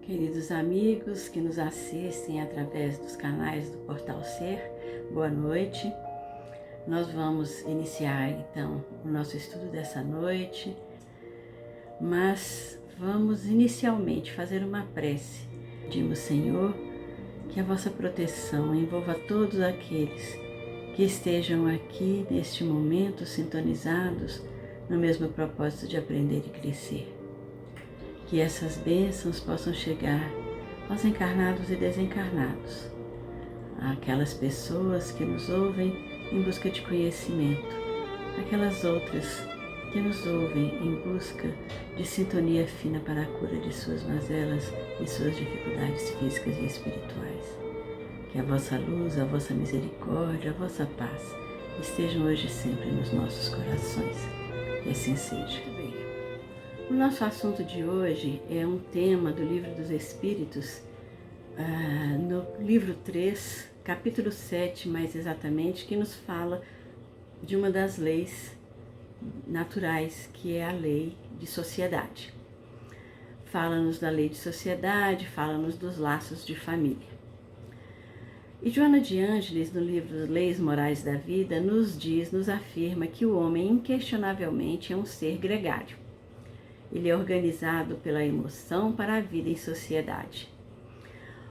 Queridos amigos que nos assistem através dos canais do Portal Ser, boa noite. Nós vamos iniciar então o nosso estudo dessa noite, mas vamos inicialmente fazer uma prece. Pedimos, Senhor, que a vossa proteção envolva todos aqueles que estejam aqui neste momento sintonizados no mesmo propósito de aprender e crescer. Que essas bênçãos possam chegar aos encarnados e desencarnados, àquelas pessoas que nos ouvem em busca de conhecimento, aquelas outras que nos ouvem em busca de sintonia fina para a cura de suas mazelas e suas dificuldades físicas e espirituais. Que a vossa luz, a vossa misericórdia, a vossa paz estejam hoje e sempre nos nossos corações. E assim seja. O nosso assunto de hoje é um tema do Livro dos Espíritos, no livro 3, capítulo 7, mais exatamente, que nos fala de uma das leis naturais, que é a lei de sociedade. Fala-nos da lei de sociedade, fala-nos dos laços de família. E Joana de Ângeles, no livro Leis Morais da Vida, nos afirma que o homem inquestionavelmente é um ser gregário. Ele é organizado pela emoção para a vida em sociedade.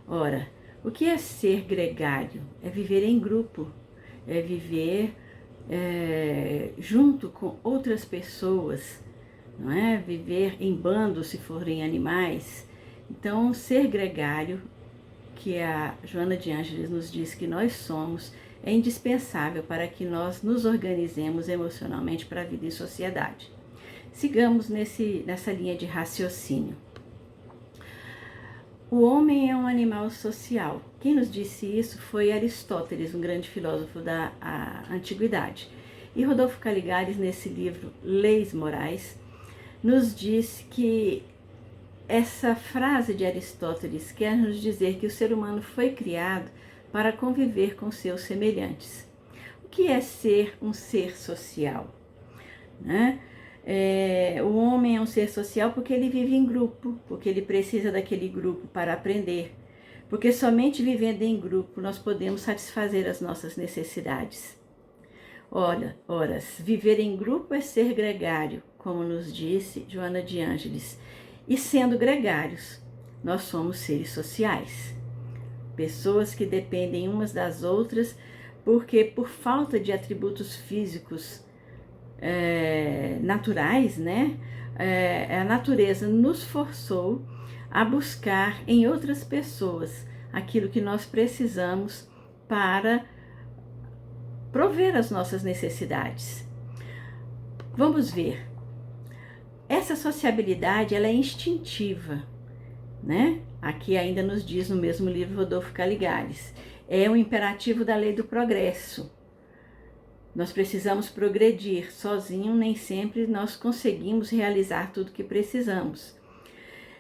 Ora, o que é ser gregário? É viver em grupo, é viver junto com outras pessoas, não é? Viver em bando se forem animais. Então, ser gregário, que a Joana de Ângeles nos diz que nós somos, é indispensável para que nós nos organizemos emocionalmente para a vida em sociedade. Sigamos nessa linha de raciocínio. O homem é um animal social. Quem nos disse isso foi Aristóteles, um grande filósofo da antiguidade. E Rodolfo Caligares, nesse livro Leis Morais, nos diz que essa frase de Aristóteles quer nos dizer que o ser humano foi criado para conviver com seus semelhantes. O que é ser um ser social? Né? O homem é um ser social porque ele vive em grupo, porque ele precisa daquele grupo para aprender, porque somente vivendo em grupo nós podemos satisfazer as nossas necessidades. Ora, viver em grupo é ser gregário, como nos disse Joana de Ângeles, e sendo gregários, nós somos seres sociais, pessoas que dependem umas das outras, porque por falta de atributos físicos naturais, né? A natureza nos forçou a buscar em outras pessoas aquilo que nós precisamos para prover as nossas necessidades. Vamos ver. Essa sociabilidade, ela é instintiva, né? Aqui ainda nos diz no mesmo livro Rodolfo Caligares. É um imperativo da lei do progresso. Nós precisamos progredir. Sozinho, nem sempre nós conseguimos realizar tudo que precisamos.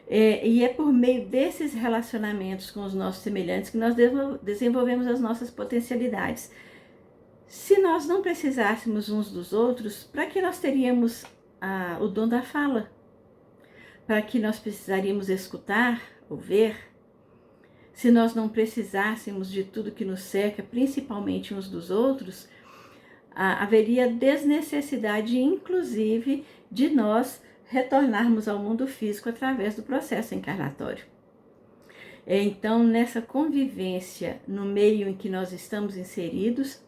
E é por meio desses relacionamentos com os nossos semelhantes que nós desenvolvemos as nossas potencialidades. Se nós não precisássemos uns dos outros, para que nós teríamos o dom da fala? Para que nós precisaríamos escutar ou ver? Se nós não precisássemos de tudo que nos cerca, principalmente uns dos outros, haveria desnecessidade, inclusive, de nós retornarmos ao mundo físico através do processo encarnatório. Então, nessa convivência, no meio em que nós estamos inseridos,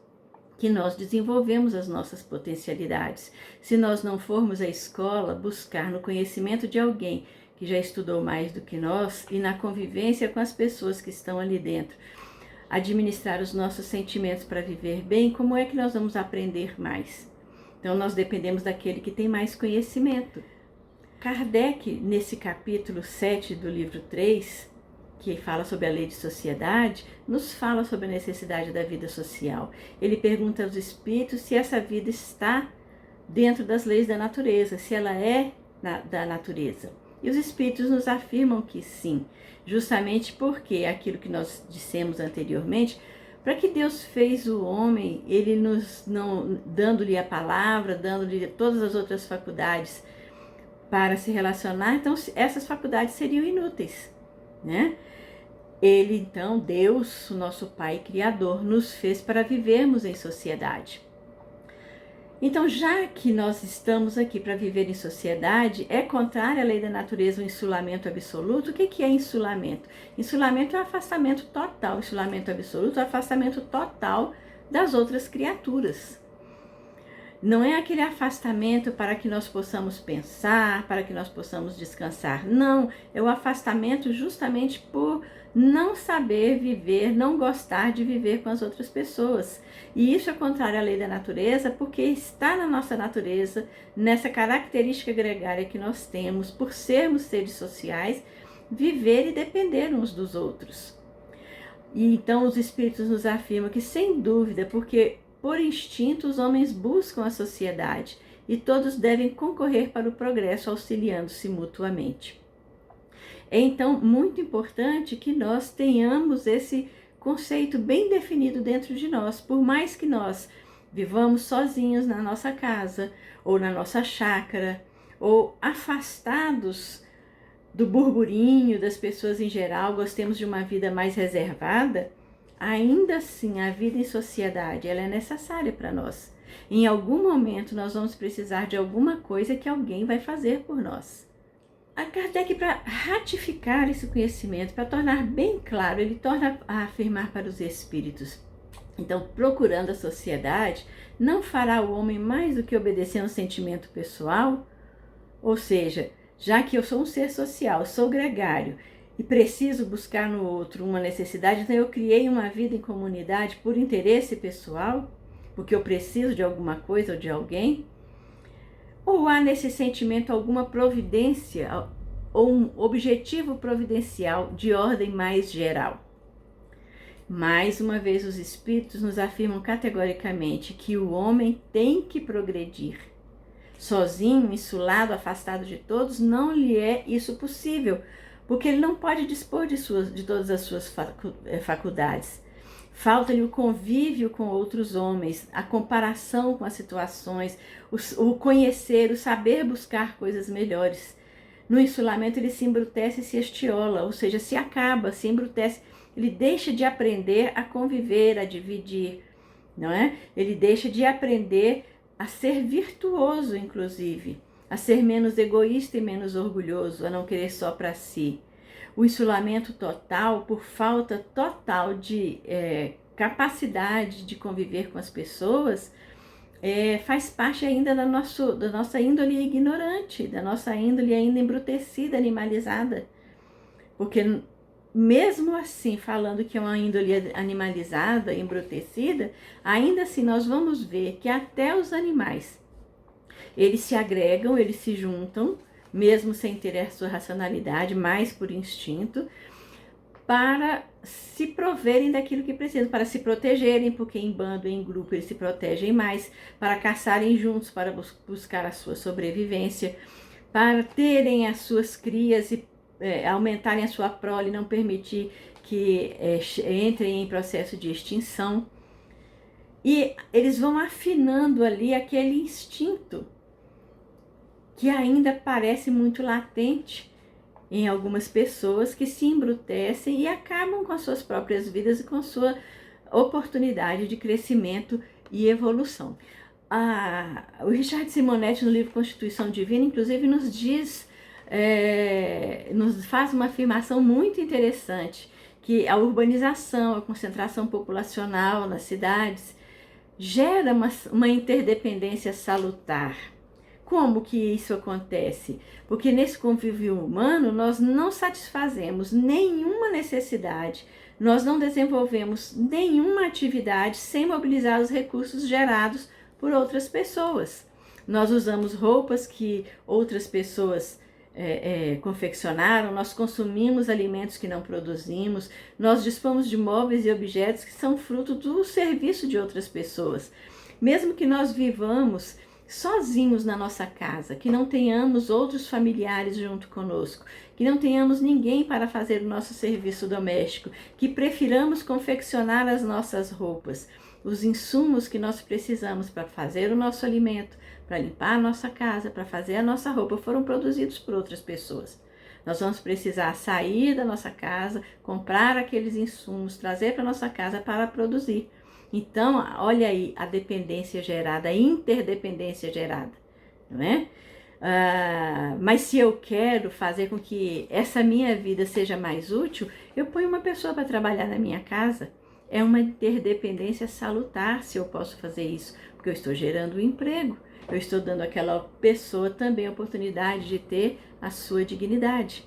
que nós desenvolvemos as nossas potencialidades. Se nós não formos à escola buscar no conhecimento de alguém que já estudou mais do que nós e na convivência com as pessoas que estão ali dentro, administrar os nossos sentimentos para viver bem, como é que nós vamos aprender mais? Então, nós dependemos daquele que tem mais conhecimento. Kardec, nesse capítulo 7 do livro 3, que fala sobre a lei de sociedade, nos fala sobre a necessidade da vida social. Ele pergunta aos espíritos se essa vida está dentro das leis da natureza, se ela é da natureza. E os espíritos nos afirmam que sim, justamente porque aquilo que nós dissemos anteriormente, para que Deus fez o homem, ele dando-lhe a palavra, dando-lhe todas as outras faculdades para se relacionar, então essas faculdades seriam inúteis. né? Ele, então, Deus, o nosso Pai Criador, nos fez para vivermos em sociedade. Então, já que nós estamos aqui para viver em sociedade, é contrária à lei da natureza o insulamento absoluto. O que é insulamento? Insulamento é afastamento total, insulamento absoluto é afastamento total das outras criaturas. Não é aquele afastamento para que nós possamos pensar, para que nós possamos descansar. Não, é o afastamento justamente por não saber viver, não gostar de viver com as outras pessoas. E isso é contrário à lei da natureza, porque está na nossa natureza, nessa característica gregária que nós temos, por sermos seres sociais, viver e depender uns dos outros. E então os espíritos nos afirmam que, sem dúvida, porque por instinto os homens buscam a sociedade e todos devem concorrer para o progresso, auxiliando-se mutuamente. É então muito importante que nós tenhamos esse conceito bem definido dentro de nós. Por mais que nós vivamos sozinhos na nossa casa, ou na nossa chácara, ou afastados do burburinho das pessoas em geral, gostemos de uma vida mais reservada, ainda assim a vida em sociedade ela é necessária para nós. Em algum momento nós vamos precisar de alguma coisa que alguém vai fazer por nós. A Kardec, para ratificar esse conhecimento, para tornar bem claro, ele torna a afirmar para os espíritos: então, procurando a sociedade, não fará o homem mais do que obedecer a um sentimento pessoal? Ou seja, já que eu sou um ser social, sou gregário e preciso buscar no outro uma necessidade, então eu criei uma vida em comunidade por interesse pessoal, porque eu preciso de alguma coisa ou de alguém? Ou há nesse sentimento alguma providência ou um objetivo providencial de ordem mais geral? Mais uma vez, os espíritos nos afirmam categoricamente que o homem tem que progredir. Sozinho, insulado, afastado de todos, não lhe é isso possível, porque ele não pode dispor de todas as suas faculdades. Falta-lhe o convívio com outros homens, a comparação com as situações, o conhecer, o saber buscar coisas melhores. No insulamento ele se embrutece e se estiola, ou seja, se acaba, se embrutece. Ele deixa de aprender a conviver, a dividir, não é? Ele deixa de aprender a ser virtuoso, inclusive, a ser menos egoísta e menos orgulhoso, a não querer só para si. O insulamento total, por falta total de capacidade de conviver com as pessoas, faz parte ainda da nossa índole ignorante, da nossa índole ainda embrutecida, animalizada. Porque mesmo assim, falando que é uma índole animalizada, embrutecida, ainda assim nós vamos ver que até os animais, eles se agregam, eles se juntam, mesmo sem ter a sua racionalidade, mais por instinto, para se proverem daquilo que precisam, para se protegerem, porque em bando, em grupo, eles se protegem mais, para caçarem juntos, para buscar a sua sobrevivência, para terem as suas crias e aumentarem a sua prole, não permitir que entrem em processo de extinção. E eles vão afinando ali aquele instinto que ainda parece muito latente em algumas pessoas, que se embrutecem e acabam com as suas próprias vidas e com sua oportunidade de crescimento e evolução. O Richard Simonetti, no livro Constituição Divina, inclusive nos diz, nos faz uma afirmação muito interessante, que a urbanização, a concentração populacional nas cidades gera uma interdependência salutar. Como que isso acontece? Porque nesse convívio humano nós não satisfazemos nenhuma necessidade, nós não desenvolvemos nenhuma atividade sem mobilizar os recursos gerados por outras pessoas. Nós usamos roupas que outras pessoas confeccionaram, nós consumimos alimentos que não produzimos, nós dispomos de móveis e objetos que são fruto do serviço de outras pessoas. Mesmo que nós vivamos sozinhos na nossa casa, que não tenhamos outros familiares junto conosco, que não tenhamos ninguém para fazer o nosso serviço doméstico, que prefiramos confeccionar as nossas roupas, os insumos que nós precisamos para fazer o nosso alimento, para limpar a nossa casa, para fazer a nossa roupa, foram produzidos por outras pessoas. Nós vamos precisar sair da nossa casa, comprar aqueles insumos, trazer para nossa casa para produzir. Então, olha aí a dependência gerada, a interdependência gerada, não é? Mas se eu quero fazer com que essa minha vida seja mais útil, eu ponho uma pessoa para trabalhar na minha casa. É uma interdependência salutar se eu posso fazer isso, porque eu estou gerando um emprego, eu estou dando àquela pessoa também a oportunidade de ter a sua dignidade.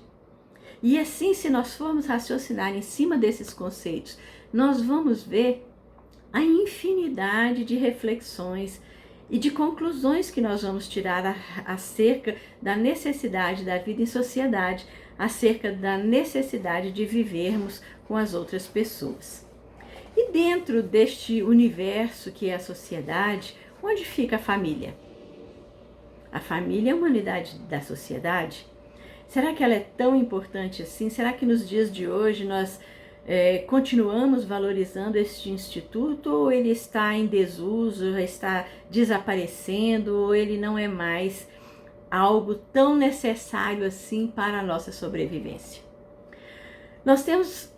E assim, se nós formos raciocinar em cima desses conceitos, nós vamos ver a infinidade de reflexões e de conclusões que nós vamos tirar acerca da necessidade da vida em sociedade, acerca da necessidade de vivermos com as outras pessoas. E dentro deste universo que é a sociedade, onde fica a família? A família é uma unidade da sociedade? Será que ela é tão importante assim? Será que nos dias de hoje nós continuamos valorizando este instituto, ou ele está em desuso, já está desaparecendo, ou ele não é mais algo tão necessário assim para a nossa sobrevivência? Nós temos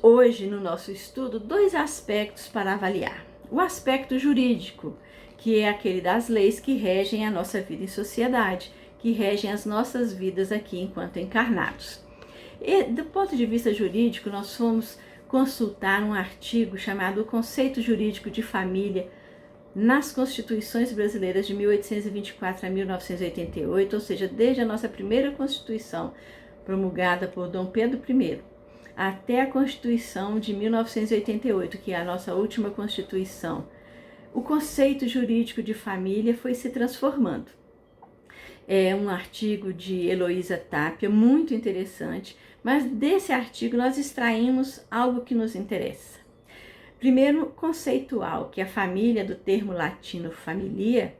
hoje no nosso estudo 2 aspectos para avaliar. O aspecto jurídico, que é aquele das leis que regem a nossa vida em sociedade, que regem as nossas vidas aqui enquanto encarnados. E do ponto de vista jurídico, nós fomos consultar um artigo chamado O Conceito Jurídico de Família nas Constituições Brasileiras de 1824 a 1988, ou seja, desde a nossa primeira Constituição, promulgada por Dom Pedro I, até a Constituição de 1988, que é a nossa última Constituição. O conceito jurídico de família foi se transformando. É um artigo de Heloísa Tapia, muito interessante, mas desse artigo nós extraímos algo que nos interessa. Primeiro, conceitual, que a família, do termo latino familia,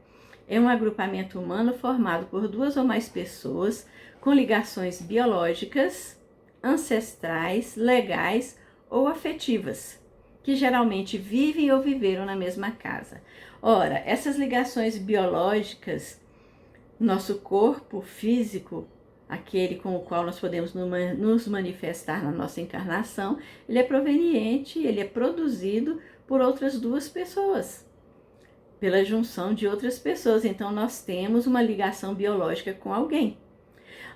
é um agrupamento humano formado por 2 ou mais pessoas com ligações biológicas, ancestrais, legais ou afetivas, que geralmente vivem ou viveram na mesma casa. Ora, essas ligações biológicas, nosso corpo físico, aquele com o qual nós podemos nos manifestar na nossa encarnação, ele é proveniente, ele é produzido por outras 2 pessoas, pela junção de outras pessoas. Então nós temos uma ligação biológica com alguém.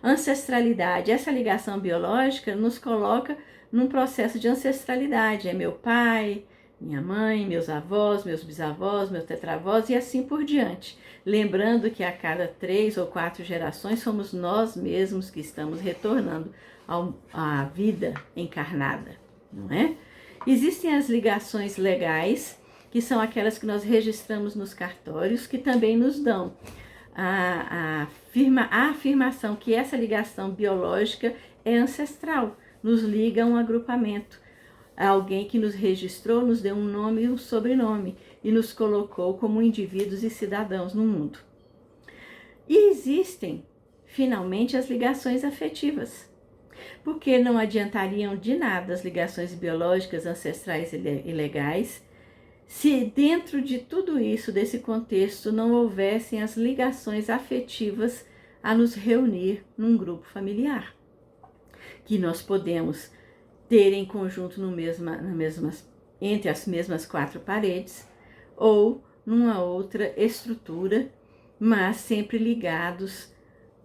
Ancestralidade, essa ligação biológica nos coloca num processo de ancestralidade. É meu pai, minha mãe, meus avós, meus bisavós, meus tetravós e assim por diante. Lembrando que a cada 3 ou 4 gerações somos nós mesmos que estamos retornando à vida encarnada, não é? Existem as ligações legais, que são aquelas que nós registramos nos cartórios, que também nos dão a afirmação que essa ligação biológica é ancestral, nos liga a um agrupamento. Alguém que nos registrou, nos deu um nome e um sobrenome e nos colocou como indivíduos e cidadãos no mundo. E existem, finalmente, as ligações afetivas, porque não adiantariam de nada as ligações biológicas, ancestrais e legais, se dentro de tudo isso, desse contexto, não houvessem as ligações afetivas a nos reunir num grupo familiar, que nós podemos ter em conjunto entre as mesmas 4 paredes, ou numa outra estrutura, mas sempre ligados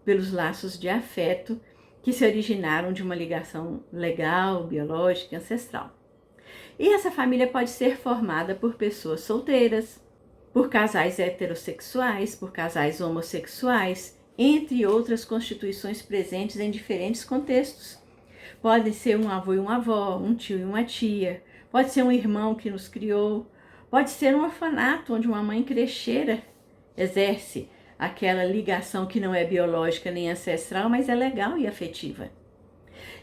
pelos laços de afeto que se originaram de uma ligação legal, biológica e ancestral. E essa família pode ser formada por pessoas solteiras, por casais heterossexuais, por casais homossexuais, entre outras constituições presentes em diferentes contextos. Pode ser um avô e uma avó, um tio e uma tia, pode ser um irmão que nos criou, pode ser um orfanato onde uma mãe crecheira exerce aquela ligação que não é biológica nem ancestral, mas é legal e afetiva.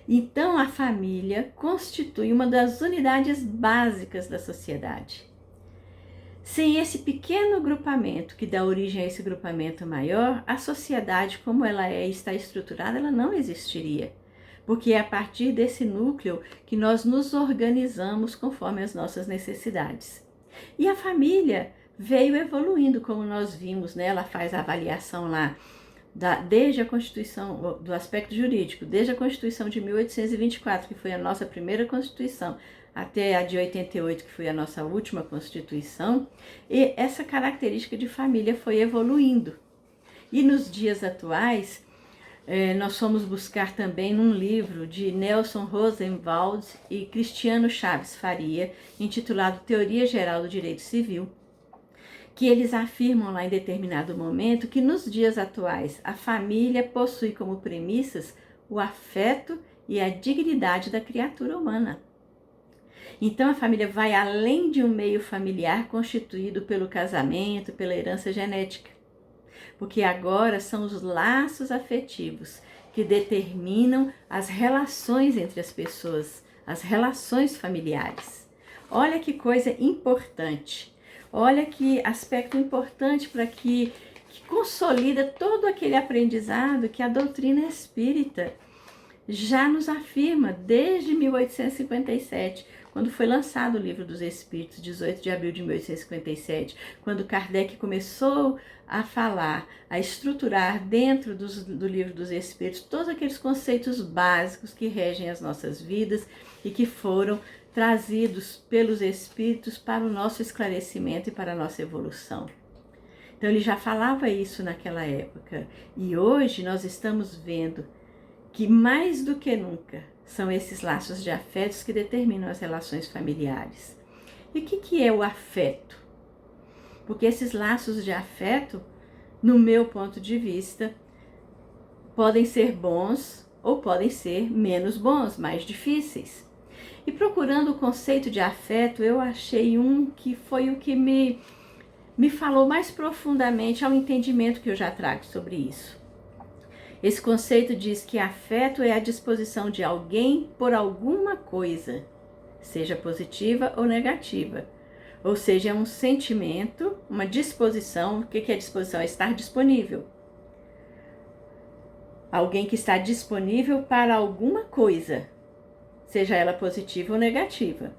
Então, a família constitui uma das unidades básicas da sociedade. Sem esse pequeno grupamento que dá origem a esse grupamento maior, a sociedade como ela está estruturada, ela não existiria. Porque é a partir desse núcleo que nós nos organizamos conforme as nossas necessidades. E a família veio evoluindo, como nós vimos, né? Ela faz a avaliação lá desde a Constituição, do aspecto jurídico, desde a Constituição de 1824, que foi a nossa primeira Constituição, até a de 88, que foi a nossa última Constituição, e essa característica de família foi evoluindo. E nos dias atuais, nós fomos buscar também num livro de Nelson Rosenwald e Cristiano Chaves Faria, intitulado Teoria Geral do Direito Civil, que eles afirmam lá em determinado momento que nos dias atuais a família possui como premissas o afeto e a dignidade da criatura humana. Então a família vai além de um meio familiar constituído pelo casamento, pela herança genética, porque agora são os laços afetivos que determinam as relações entre as pessoas, as relações familiares. Olha que coisa importante. Olha que aspecto importante para que consolida todo aquele aprendizado que a doutrina espírita já nos afirma desde 1857, quando foi lançado o Livro dos Espíritos, 18 de abril de 1857, quando Kardec começou a falar, a estruturar dentro do Livro dos Espíritos todos aqueles conceitos básicos que regem as nossas vidas e que foram trazidos pelos Espíritos para o nosso esclarecimento e para a nossa evolução. Então ele já falava isso naquela época e hoje nós estamos vendo que mais do que nunca são esses laços de afetos que determinam as relações familiares. E o que é o afeto? Porque esses laços de afeto, no meu ponto de vista, podem ser bons ou podem ser menos bons, mais difíceis. E procurando o conceito de afeto, eu achei um que foi o que me falou mais profundamente ao entendimento que eu já trago sobre isso. Esse conceito diz que afeto é a disposição de alguém por alguma coisa, seja positiva ou negativa. Ou seja, é um sentimento, uma disposição. O que é disposição? É estar disponível. Alguém que está disponível para alguma coisa, seja ela positiva ou negativa.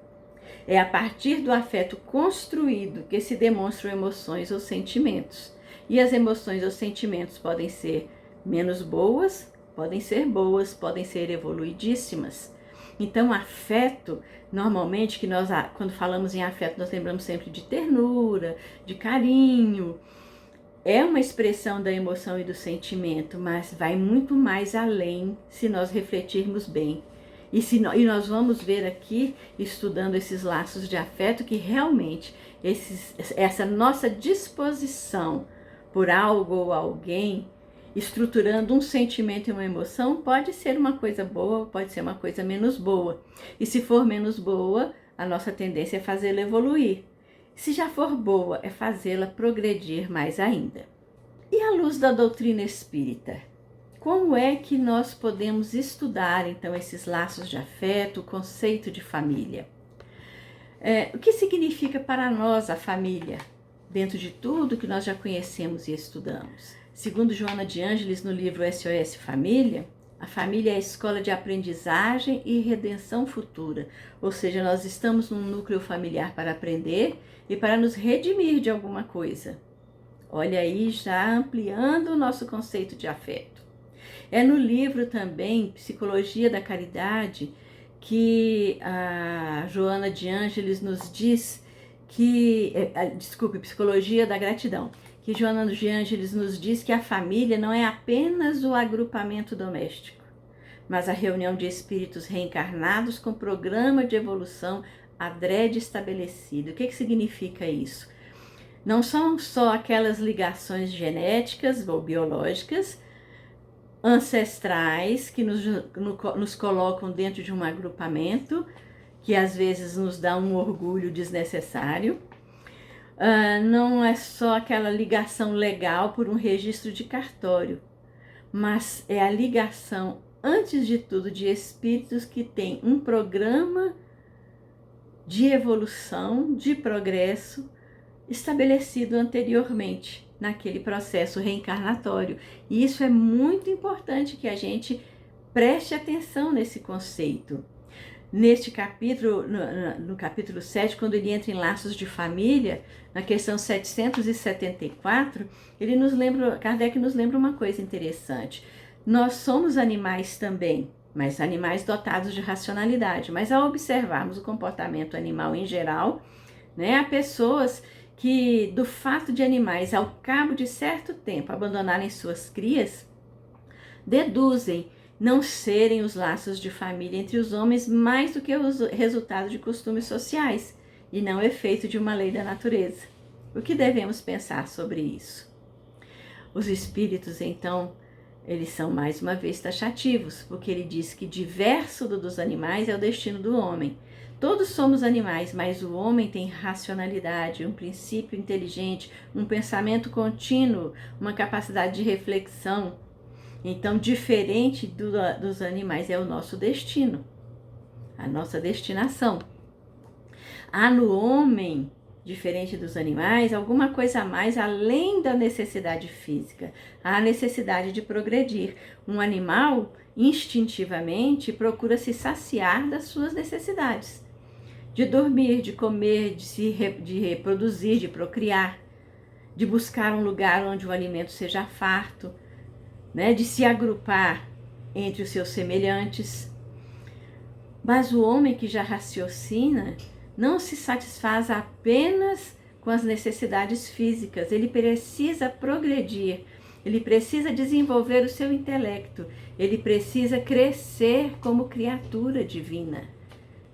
É a partir do afeto construído que se demonstram emoções ou sentimentos. E as emoções ou sentimentos podem ser menos boas, podem ser evoluidíssimas. Então, afeto, normalmente, que nós, quando falamos em afeto, nós lembramos sempre de ternura, de carinho. É uma expressão da emoção e do sentimento, mas vai muito mais além se nós refletirmos bem. E nós vamos ver aqui, estudando esses laços de afeto, que realmente essa nossa disposição por algo ou alguém, estruturando um sentimento e uma emoção, pode ser uma coisa boa, pode ser uma coisa menos boa. E se for menos boa, a nossa tendência é fazê-la evoluir. Se já for boa, é fazê-la progredir mais ainda. E à luz da doutrina espírita, como é que nós podemos estudar, então, esses laços de afeto, o conceito de família? O que significa para nós a família, dentro de tudo que nós já conhecemos e estudamos? Segundo Joana de Ângeles, no livro SOS Família, a família é a escola de aprendizagem e redenção futura. Ou seja, nós estamos num núcleo familiar para aprender e para nos redimir de alguma coisa. Olha aí, já ampliando o nosso conceito de afeto. É no livro também, Psicologia da Caridade, que a Joana de Ângeles nos diz que... Psicologia da Gratidão. Que Joana de Ângeles nos diz que a família não é apenas o agrupamento doméstico, mas a reunião de espíritos reencarnados com programa de evolução adrede estabelecido. O que significa isso? Não são só aquelas ligações genéticas ou biológicas, ancestrais, que nos colocam dentro de um agrupamento, que às vezes nos dá um orgulho desnecessário. Não é só aquela ligação legal por um registro de cartório, mas é a ligação, antes de tudo, de espíritos que têm um programa de evolução, de progresso, estabelecido anteriormente naquele processo reencarnatório. E isso é muito importante que a gente preste atenção nesse conceito, Neste capítulo, no capítulo 7, quando ele entra em laços de família, na questão 774, Kardec nos lembra uma coisa interessante. Nós somos animais também, mas animais dotados de racionalidade. Mas ao observarmos o comportamento animal em geral, né, há pessoas que, do fato de animais, ao cabo de certo tempo, abandonarem suas crias, deduzem não serem os laços de família entre os homens mais do que o resultado de costumes sociais e não efeito de uma lei da natureza. O que devemos pensar sobre isso? Os espíritos, então, eles são mais uma vez taxativos, porque ele diz que diverso dos animais é o destino do homem. Todos somos animais, mas o homem tem racionalidade, um princípio inteligente, um pensamento contínuo, uma capacidade de reflexão. Então, diferente dos animais, é o nosso destino, a nossa destinação. Há no homem, diferente dos animais, alguma coisa a mais além da necessidade física, a necessidade de progredir. Um animal, instintivamente, procura se saciar das suas necessidades, de dormir, de comer, de reproduzir, de procriar, de buscar um lugar onde o alimento seja farto, né, de se agrupar entre os seus semelhantes. Mas o homem que já raciocina não se satisfaz apenas com as necessidades físicas, ele precisa progredir, ele precisa desenvolver o seu intelecto, ele precisa crescer como criatura divina.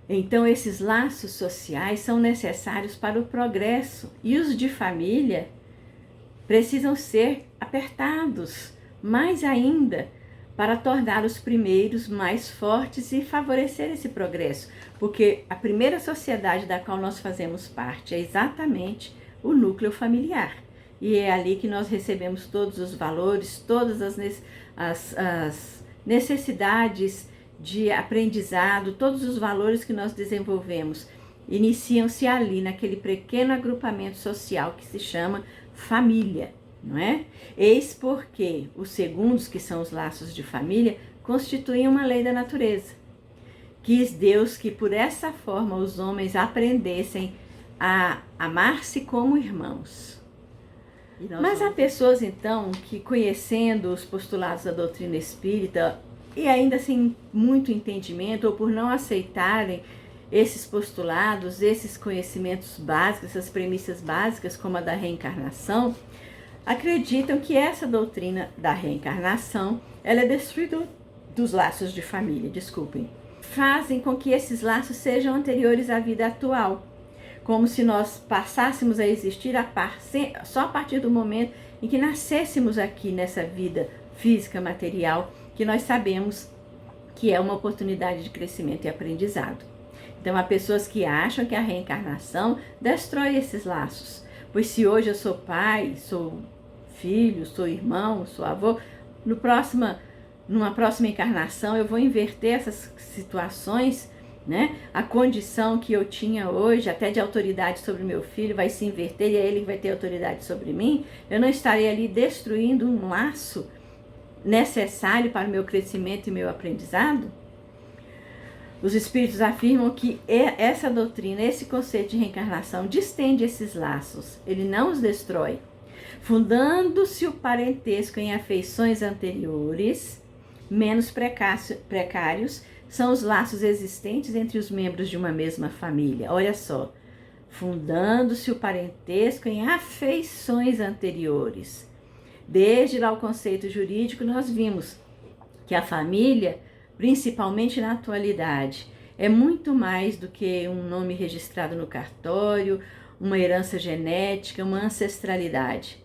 Então, esses laços sociais são necessários para o progresso e os de família precisam ser apertados, mais ainda, para tornar os primeiros mais fortes e favorecer esse progresso, porque a primeira sociedade da qual nós fazemos parte é exatamente o núcleo familiar, e é ali que nós recebemos todos os valores, todas as necessidades de aprendizado, todos os valores que nós desenvolvemos, iniciam-se ali, naquele pequeno agrupamento social que se chama família. Não é? Eis porque os segundos, que são os laços de família, constituem uma lei da natureza. Quis Deus que por essa forma os homens aprendessem a amar-se como irmãos. Mas há pessoas então que, conhecendo os postulados da doutrina espírita e ainda sem muito entendimento, ou por não aceitarem esses postulados, esses conhecimentos básicos, essas premissas básicas, como a da reencarnação, acreditam que essa doutrina da reencarnação, ela é destruidora dos laços de família, fazem com que esses laços sejam anteriores à vida atual, como se nós passássemos a existir só a partir do momento em que nascêssemos aqui nessa vida física, material, que nós sabemos que é uma oportunidade de crescimento e aprendizado. Então, há pessoas que acham que a reencarnação destrói esses laços, pois se hoje eu sou pai, sou filho, sou irmão, sou avô, numa próxima encarnação eu vou inverter essas situações, né? A condição que eu tinha hoje, até de autoridade sobre meu filho, vai se inverter e é ele que vai ter autoridade sobre mim. Eu não estarei ali destruindo um laço necessário para o meu crescimento e meu aprendizado? Os espíritos afirmam que essa doutrina, esse conceito de reencarnação, distende esses laços, ele não os destrói. Fundando-se o parentesco em afeições anteriores, menos precários, são os laços existentes entre os membros de uma mesma família. Olha só, fundando-se o parentesco em afeições anteriores. Desde lá o conceito jurídico, nós vimos que a família, principalmente na atualidade, é muito mais do que um nome registrado no cartório, uma herança genética, uma ancestralidade.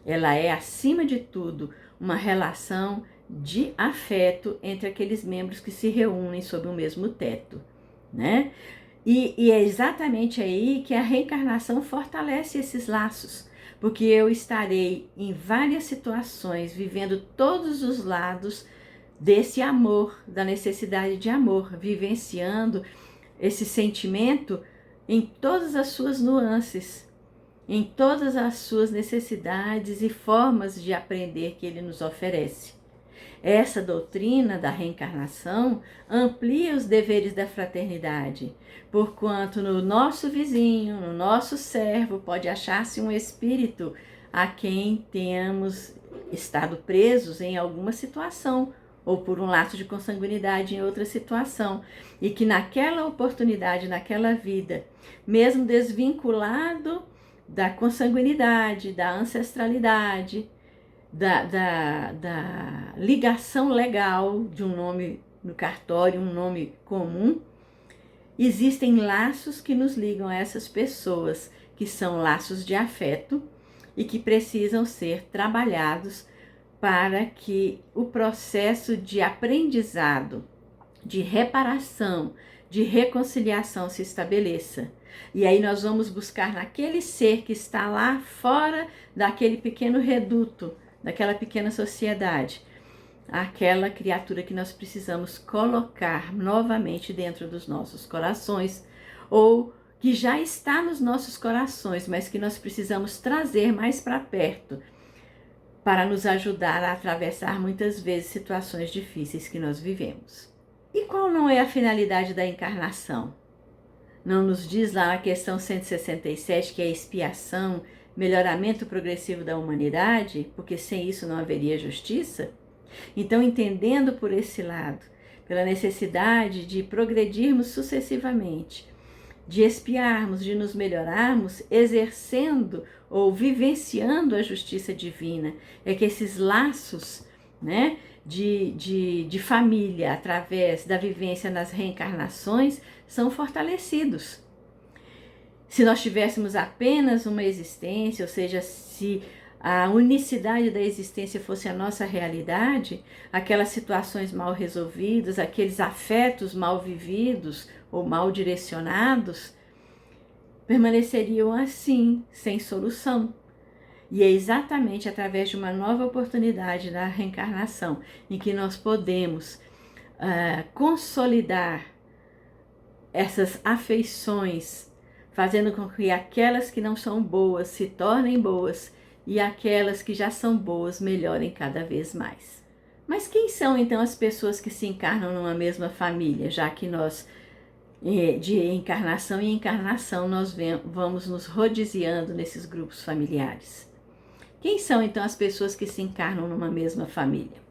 Ela é, acima de tudo, uma relação de afeto entre aqueles membros que se reúnem sob o mesmo teto, né? E é exatamente aí que a reencarnação fortalece esses laços, porque eu estarei em várias situações vivendo todos os lados desse amor, da necessidade de amor, vivenciando esse sentimento em todas as suas nuances, em todas as suas necessidades e formas de aprender que ele nos oferece. Essa doutrina da reencarnação amplia os deveres da fraternidade, porquanto no nosso vizinho, no nosso servo, pode achar-se um espírito a quem tenhamos estado presos em alguma situação, ou por um laço de consanguinidade em outra situação, e que naquela oportunidade, naquela vida, mesmo desvinculado da consanguinidade, da ancestralidade, da ligação legal de um nome no cartório, um nome comum, existem laços que nos ligam a essas pessoas, que são laços de afeto e que precisam ser trabalhados para que o processo de aprendizado, de reparação, de reconciliação se estabeleça. E aí nós vamos buscar naquele ser que está lá fora daquele pequeno reduto, daquela pequena sociedade, aquela criatura que nós precisamos colocar novamente dentro dos nossos corações, ou que já está nos nossos corações, mas que nós precisamos trazer mais para perto, para nos ajudar a atravessar muitas vezes situações difíceis que nós vivemos. E qual não é a finalidade da encarnação? Não nos diz lá na questão 167 que é expiação, melhoramento progressivo da humanidade, porque sem isso não haveria justiça? Então, entendendo por esse lado, pela necessidade de progredirmos sucessivamente, de expiarmos, de nos melhorarmos, exercendo ou vivenciando a justiça divina, é que esses laços, né, de família, através da vivência nas reencarnações, são fortalecidos. Se nós tivéssemos apenas uma existência, ou seja, se a unicidade da existência fosse a nossa realidade, aquelas situações mal resolvidas, aqueles afetos mal vividos ou mal direcionados, permaneceriam assim, sem solução. E é exatamente através de uma nova oportunidade da reencarnação em que nós podemos consolidar essas afeições, fazendo com que aquelas que não são boas se tornem boas e aquelas que já são boas melhorem cada vez mais. Mas quem são então as pessoas que se encarnam numa mesma família, já que nós, de encarnação em encarnação, nós vamos nos rodiziando nesses grupos familiares? Quem são então as pessoas que se encarnam numa mesma família?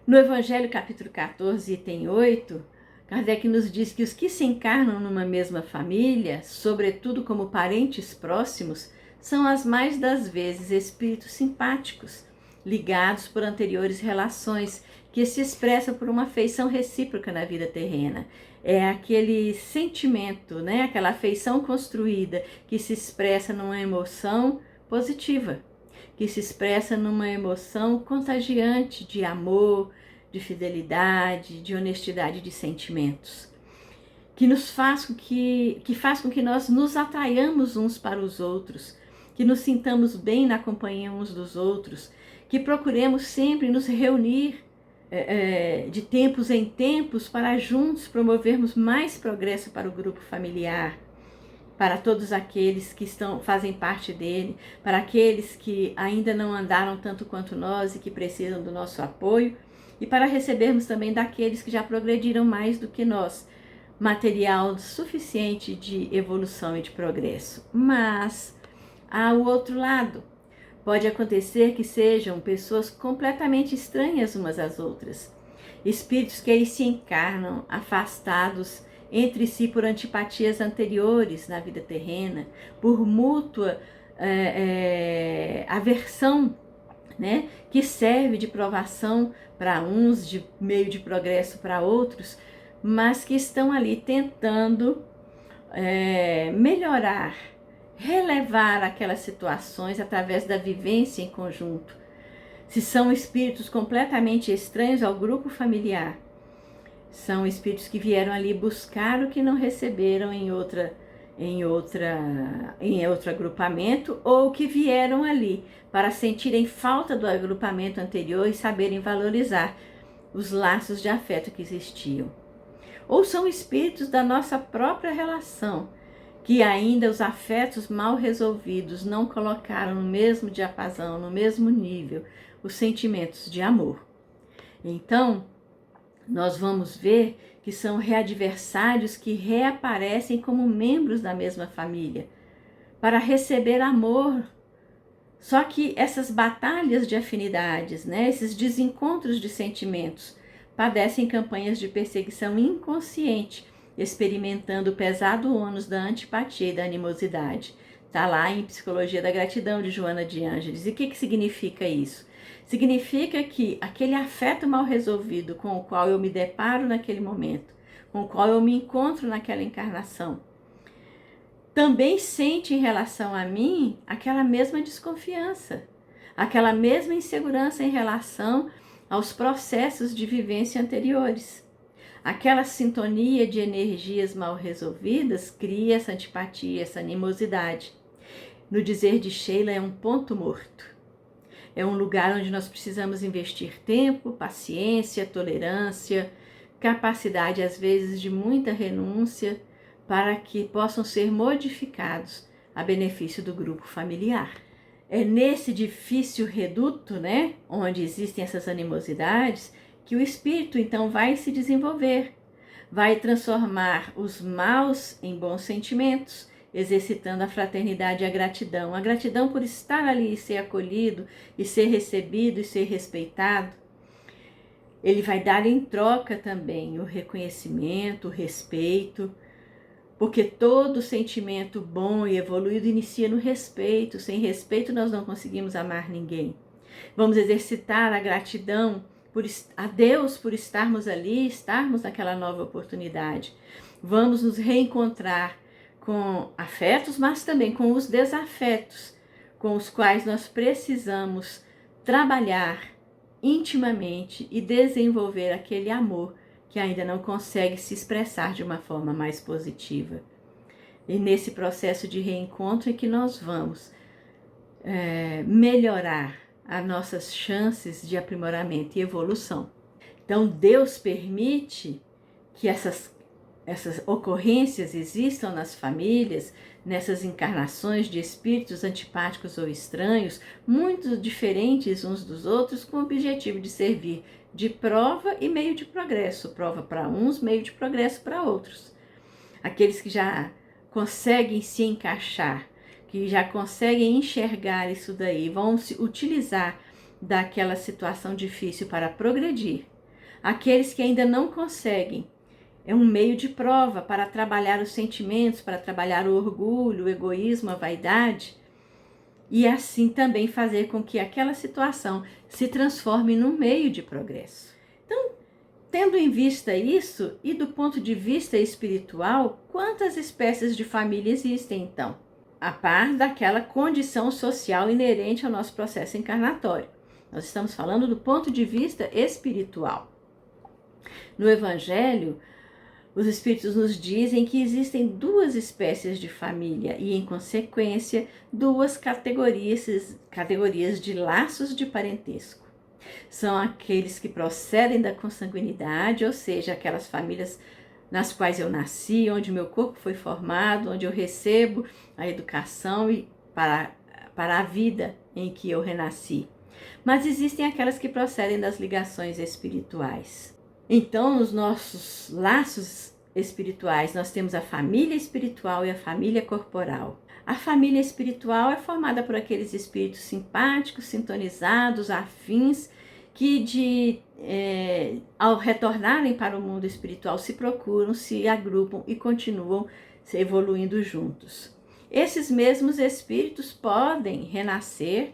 No Evangelho capítulo 14, item 8, Kardec nos diz que os que se encarnam numa mesma família, sobretudo como parentes próximos, são as mais das vezes espíritos simpáticos, ligados por anteriores relações, que se expressam por uma afeição recíproca na vida terrena. É aquele sentimento, né? Aquela afeição construída que se expressa numa emoção positiva, que se expressa numa emoção contagiante de amor, de fidelidade, de honestidade de sentimentos, que faz com que nós nos atraiamos uns para os outros, que nos sintamos bem na companhia uns dos outros, que procuremos sempre nos reunir de tempos em tempos para juntos promovermos mais progresso para o grupo familiar, para todos aqueles que fazem parte dele, para aqueles que ainda não andaram tanto quanto nós e que precisam do nosso apoio, e para recebermos também daqueles que já progrediram mais do que nós, material suficiente de evolução e de progresso. Mas há o outro lado. Pode acontecer que sejam pessoas completamente estranhas umas às outras, espíritos que aí se encarnam afastados entre si por antipatias anteriores na vida terrena, por mútua aversão, né, que serve de provação para uns, de meio de progresso para outros, mas que estão ali tentando melhorar, relevar aquelas situações através da vivência em conjunto. Se são espíritos completamente estranhos ao grupo familiar, são espíritos que vieram ali buscar o que não receberam em outro agrupamento, ou que vieram ali para sentirem falta do agrupamento anterior e saberem valorizar os laços de afeto que existiam. Ou são espíritos da nossa própria relação, que ainda os afetos mal resolvidos não colocaram no mesmo diapasão, no mesmo nível, os sentimentos de amor. Então, nós vamos ver que são readversários que reaparecem como membros da mesma família, para receber amor. Só que essas batalhas de afinidades, né, esses desencontros de sentimentos, padecem campanhas de perseguição inconsciente, experimentando o pesado ônus da antipatia e da animosidade. Está lá em Psicologia da Gratidão, de Joana de Ângeles. E o que significa isso? Significa que aquele afeto mal resolvido com o qual eu me deparo naquele momento, com o qual eu me encontro naquela encarnação, também sente em relação a mim aquela mesma desconfiança, aquela mesma insegurança em relação aos processos de vivência anteriores. Aquela sintonia de energias mal resolvidas cria essa antipatia, essa animosidade. No dizer de Sheila, é um ponto morto. É um lugar onde nós precisamos investir tempo, paciência, tolerância, capacidade, às vezes, de muita renúncia, para que possam ser modificados a benefício do grupo familiar. É nesse difícil reduto, né, onde existem essas animosidades, que o espírito então vai se desenvolver, vai transformar os maus em bons sentimentos, exercitando a fraternidade e a gratidão por estar ali e ser acolhido, e ser recebido e ser respeitado. Ele vai dar em troca também o reconhecimento, o respeito, porque todo sentimento bom e evoluído inicia no respeito. Sem respeito nós não conseguimos amar ninguém. Vamos exercitar a gratidão a Deus por estarmos ali, estarmos naquela nova oportunidade. Vamos nos reencontrar com afetos, mas também com os desafetos, com os quais nós precisamos trabalhar intimamente e desenvolver aquele amor que ainda não consegue se expressar de uma forma mais positiva. E nesse processo de reencontro é que nós vamos melhorar as nossas chances de aprimoramento e evolução. Então, Deus permite que essas ocorrências existam nas famílias, nessas encarnações de espíritos antipáticos ou estranhos, muito diferentes uns dos outros, com o objetivo de servir de prova e meio de progresso. Prova para uns, meio de progresso para outros. Aqueles que já conseguem se encaixar, que já conseguem enxergar isso daí, vão se utilizar daquela situação difícil para progredir. Aqueles que ainda não conseguem, é um meio de prova para trabalhar os sentimentos, para trabalhar o orgulho, o egoísmo, a vaidade, e assim também fazer com que aquela situação se transforme num meio de progresso. Então, tendo em vista isso, e do ponto de vista espiritual, quantas espécies de família existem então? A par daquela condição social inerente ao nosso processo encarnatório. Nós estamos falando do ponto de vista espiritual. No Evangelho, os Espíritos nos dizem que existem duas espécies de família e, em consequência, duas categorias de laços de parentesco. São aqueles que procedem da consanguinidade, ou seja, aquelas famílias nas quais eu nasci, onde meu corpo foi formado, onde eu recebo a educação para a vida em que eu renasci. Mas existem aquelas que procedem das ligações espirituais. Então, nos nossos laços espirituais, nós temos a família espiritual e a família corporal. A família espiritual é formada por aqueles espíritos simpáticos, sintonizados, afins, que ao retornarem para o mundo espiritual se procuram, se agrupam e continuam se evoluindo juntos. Esses mesmos espíritos podem renascer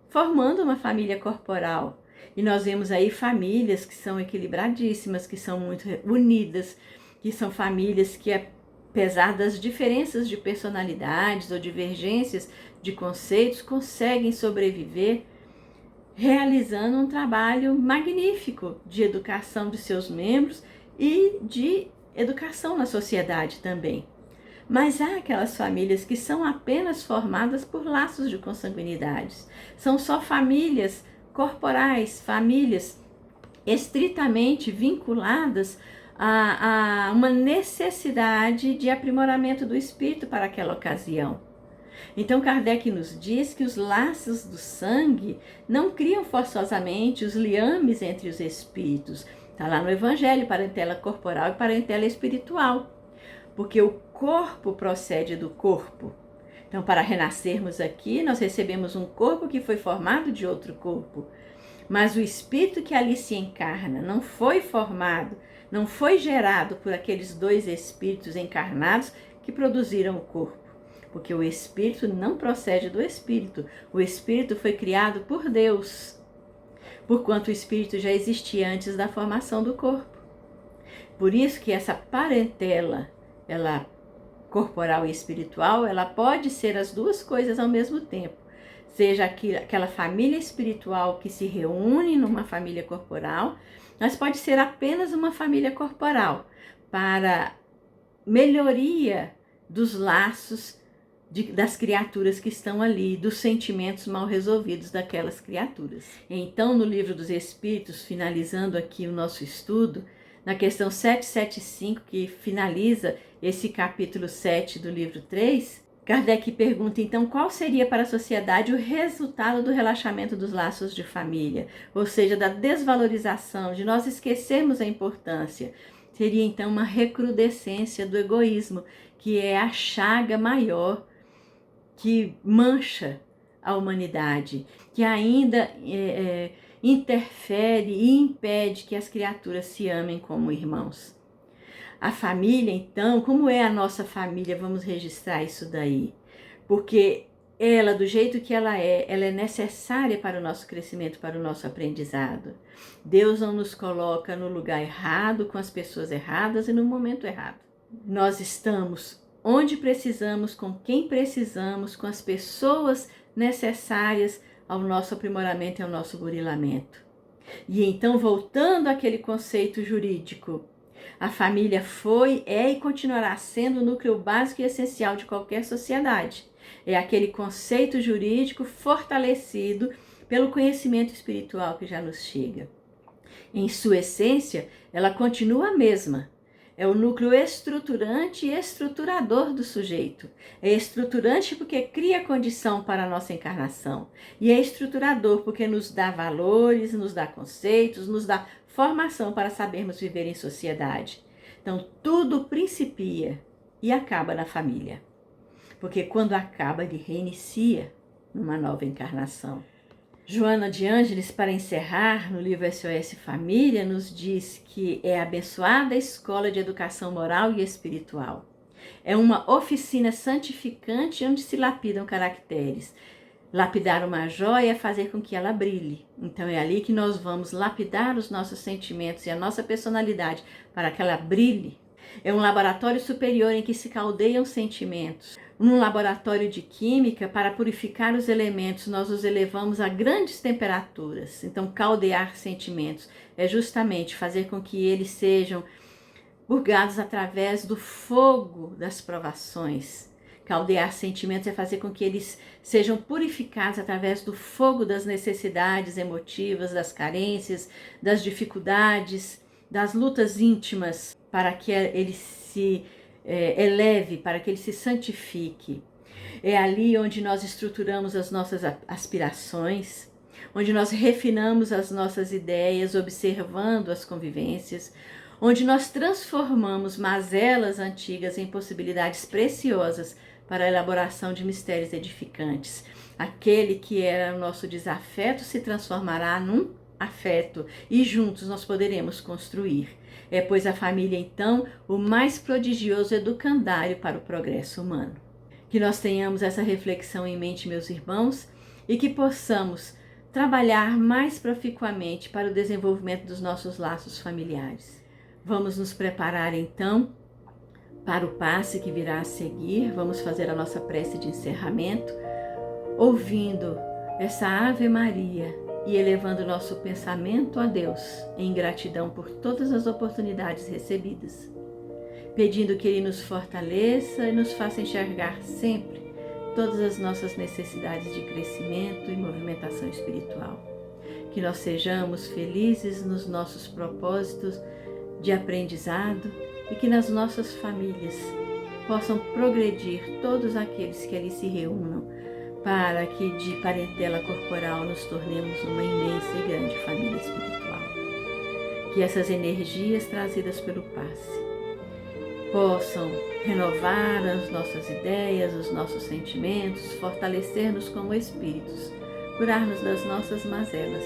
formando uma família corporal. E nós vemos aí famílias que são equilibradíssimas, que são muito unidas, que são famílias que, apesar das diferenças de personalidades ou divergências de conceitos, conseguem sobreviver realizando um trabalho magnífico de educação de seus membros e de educação na sociedade também. Mas há aquelas famílias que são apenas formadas por laços de consanguinidades. São só famílias corporais, famílias estritamente vinculadas a uma necessidade de aprimoramento do espírito para aquela ocasião. Então Kardec nos diz que os laços do sangue não criam forçosamente os liames entre os espíritos. Está lá no Evangelho, parentela corporal e parentela espiritual. Porque o corpo procede do corpo. Então, para renascermos aqui, nós recebemos um corpo que foi formado de outro corpo. Mas o espírito que ali se encarna não foi formado, não foi gerado por aqueles dois espíritos encarnados que produziram o corpo. Porque o espírito não procede do espírito. O espírito foi criado por Deus. Porquanto o espírito já existia antes da formação do corpo. Por isso que essa parentela, ela corporal e espiritual, ela pode ser as duas coisas ao mesmo tempo. Seja aquela família espiritual que se reúne numa família corporal, mas pode ser apenas uma família corporal, para melhoria dos laços das criaturas que estão ali, dos sentimentos mal resolvidos daquelas criaturas. Então, no Livro dos Espíritos, finalizando aqui o nosso estudo, na questão 775, que finaliza esse capítulo 7 do livro 3, Kardec pergunta, então, qual seria para a sociedade o resultado do relaxamento dos laços de família? Ou seja, da desvalorização, de nós esquecermos a importância. Seria, então, uma recrudescência do egoísmo, que é a chaga maior que mancha a humanidade, que ainda interfere e impede que as criaturas se amem como irmãos. A família, então, como é a nossa família? Vamos registrar isso daí. Porque ela, do jeito que ela é necessária para o nosso crescimento, para o nosso aprendizado. Deus não nos coloca no lugar errado, com as pessoas erradas e no momento errado. Nós estamos onde precisamos, com quem precisamos, com as pessoas necessárias ao nosso aprimoramento e ao nosso burilamento. E então, voltando àquele conceito jurídico, a família foi, é e continuará sendo o núcleo básico e essencial de qualquer sociedade. É aquele conceito jurídico fortalecido pelo conhecimento espiritual que já nos chega. Em sua essência, ela continua a mesma. É o núcleo estruturante e estruturador do sujeito. É estruturante porque cria condição para a nossa encarnação. E é estruturador porque nos dá valores, nos dá conceitos, nos dá formação para sabermos viver em sociedade. Então, tudo principia e acaba na família. Porque quando acaba, ele reinicia numa nova encarnação. Joana de Ângeles, para encerrar, no livro SOS Família, nos diz que é abençoada a escola de educação moral e espiritual. É uma oficina santificante onde se lapidam caracteres. Lapidar uma joia é fazer com que ela brilhe. Então é ali que nós vamos lapidar os nossos sentimentos e a nossa personalidade para que ela brilhe. É um laboratório superior em que se caldeiam sentimentos. Num laboratório de química, para purificar os elementos, nós os elevamos a grandes temperaturas. Então, caldear sentimentos é justamente fazer com que eles sejam purgados através do fogo das provações. Caldear sentimentos é fazer com que eles sejam purificados através do fogo das necessidades emotivas, das carências, das dificuldades, das lutas íntimas, para que ele se eleve, para que ele se santifique. É ali onde nós estruturamos as nossas aspirações, onde nós refinamos as nossas ideias, observando as convivências, onde nós transformamos mazelas antigas em possibilidades preciosas para a elaboração de mistérios edificantes. Aquele que era o nosso desafeto se transformará num afeto e juntos nós poderemos construir. É, pois, a família, então, o mais prodigioso educandário para o progresso humano. Que nós tenhamos essa reflexão em mente, meus irmãos, e que possamos trabalhar mais proficuamente para o desenvolvimento dos nossos laços familiares. Vamos nos preparar, então, para o passe que virá a seguir. Vamos fazer a nossa prece de encerramento, ouvindo essa Ave Maria e elevando nosso pensamento a Deus em gratidão por todas as oportunidades recebidas, pedindo que Ele nos fortaleça e nos faça enxergar sempre todas as nossas necessidades de crescimento e movimentação espiritual. Que nós sejamos felizes nos nossos propósitos de aprendizado e que nas nossas famílias possam progredir todos aqueles que ali se reúnam, para que de parentela corporal nos tornemos uma imensa e grande família espiritual. Que essas energias trazidas pelo passe possam renovar as nossas ideias, os nossos sentimentos, fortalecer-nos como espíritos, curar-nos das nossas mazelas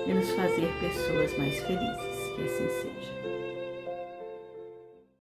e nos fazer pessoas mais felizes. Que assim seja.